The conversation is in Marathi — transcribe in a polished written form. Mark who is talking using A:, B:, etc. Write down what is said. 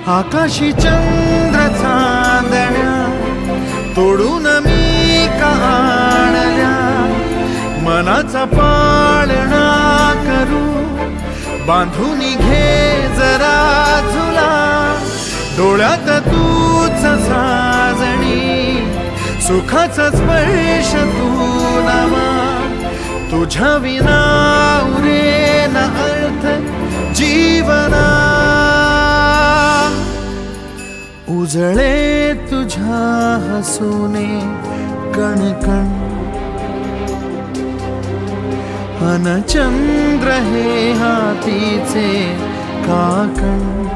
A: आकाशी चंद्र चांदण्या तोडून मी का आणल्या, मनाचा पाळणा करू बांधून घे जरा झुला, डोळ्यात तूच साजणी सुखाचा स्पर्श तू नामा, तुझ्या विना उरेन अर्थ जीवना, उजळे तुझ्या हसूने कणकण, अन चंद्र हे हातीचे काकण.